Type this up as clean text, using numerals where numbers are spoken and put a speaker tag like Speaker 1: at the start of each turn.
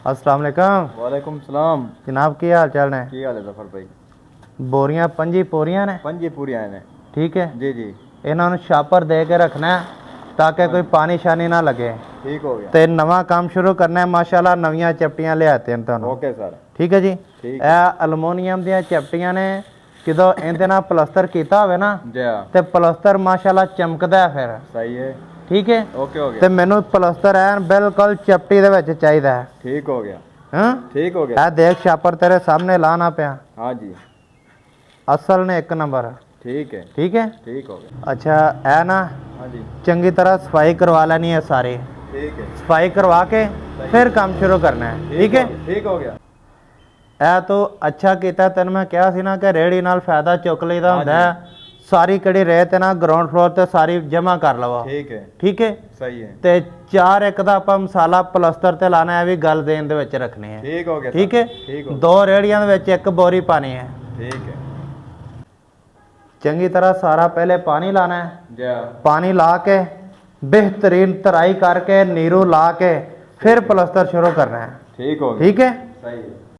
Speaker 1: अस्सलाम वालेकुम।
Speaker 2: वालेकुम सलाम
Speaker 1: जनाब की हाल चाल ने?
Speaker 2: की हाल है जफर भाई?
Speaker 1: बोरियां 5 पूरियां ने?
Speaker 2: 5 पूरियां ने।
Speaker 1: ठीक है
Speaker 2: जी जी
Speaker 1: इन्होंने छापर दे के रखना है ताकि कोई पानी शानी ना लगे।
Speaker 2: ठीक हो गया।
Speaker 1: ते नवा काम शुरू करना है। माशाल्लाह नवियां चपटियां ले आते हैं तुहानू।
Speaker 2: ओके सर
Speaker 1: ठीक है जी।
Speaker 2: ठीक
Speaker 1: है अलमोनीयम ਦੀਆਂ ਚਪਟੀਆਂ ਨੇ ਜਦੋਂ ਇਹਦੇ ਨਾਲ ਪਲਸਤਰ ਕੀਤਾ ਹੋਵੇ ਨਾ
Speaker 2: जी हाँ
Speaker 1: ਤੇ ਪਲਸਤਰ ਮਾਸ਼ਾਅੱਲਾ ਚਮਕਦਾ ਹੈ ਫਿਰ।
Speaker 2: सही है।
Speaker 1: ਠੀਕ ਹੈ
Speaker 2: ओके हो
Speaker 1: ਤੇ
Speaker 2: गया।
Speaker 1: ਮੈਨੂੰ ਪਲਸਤਰ ਐਨ ਬਿਲਕੁਲ ਚਪਟੀ ਦੇ ਵਿੱਚ ਚਾਹੀਦਾ ਹੈ।
Speaker 2: ठीक हो गया।
Speaker 1: ਹਾਂ
Speaker 2: ठीक हो गया।
Speaker 1: ਇਹ ਦੇਖ ਛਾਪਰ ਤੇਰੇ ਸਾਹਮਣੇ ਲਾਣਾ ਪਿਆ
Speaker 2: हाँ जी
Speaker 1: ਅਸਲ ਨੇ 1 ਨੰਬਰ।
Speaker 2: ठीक है।
Speaker 1: ठीक है
Speaker 2: ठीक हो गया।
Speaker 1: अच्छा है ना
Speaker 2: हाँ जी
Speaker 1: चंगी तरह सफाई करवा लेनी है सारी।
Speaker 2: ठीक है।
Speaker 1: सफाई करवा के फिर काम शुरू करना है। ठीक है
Speaker 2: ठीक हो गया।
Speaker 1: ਇਹ तो अच्छा ਕੀਤਾ ਤੈਨੂੰ ਮੈਂ ਕਿਹਾ ਸੀ ਨਾ ਕਿ ਰੇੜੀ ਨਾਲ ਫਾਇਦਾ ਚੁੱਕ ਲਈਦਾ ਹੁੰਦਾ ਹੈ। ਸਾਰੀ ਕਿਹੜੀ ਰੇਤ ਹੈ ਨਾ ਗਰਾਊਂਡ ਫਲੋਰ ਤੇ ਸਾਰੀ ਜਮਾ ਕਰ ਲਵਾ।
Speaker 2: ठीक है।
Speaker 1: ਠੀਕ ਹੈ
Speaker 2: सही है।
Speaker 1: ਤੇ 4 1 ਦਾ ਆਪਾਂ ਮਸਾਲਾ ਪਲਸਤਰ ਤੇ ਲਾਣਾ ਹੈ ਵੀ ਗੱਲ ਦੇਣ ਦੇ ਵਿੱਚ ਰੱਖਣੀ ਹੈ।
Speaker 2: ठीक हो गया।
Speaker 1: ਠੀਕ ਹੈ
Speaker 2: ठीक हो
Speaker 1: 2 ਰੇੜੀਆਂ ਦੇ ਵਿੱਚ 1 ਬੋਰੀ ਪਾਣੀ ਹੈ।
Speaker 2: ठीक है।
Speaker 1: ਚੰਗੀ ਤਰ੍ਹਾਂ ਸਾਰਾ ਪਹਿਲੇ ਪਾਣੀ ਲਾਣਾ ਹੈ।
Speaker 2: जी हाँ
Speaker 1: पानी ला के बेहतरीन तराई करके नीरू ला के फिर प्लस्तर शुरू करना है।
Speaker 2: ठीक हो गया।
Speaker 1: ठीक है
Speaker 2: सही है।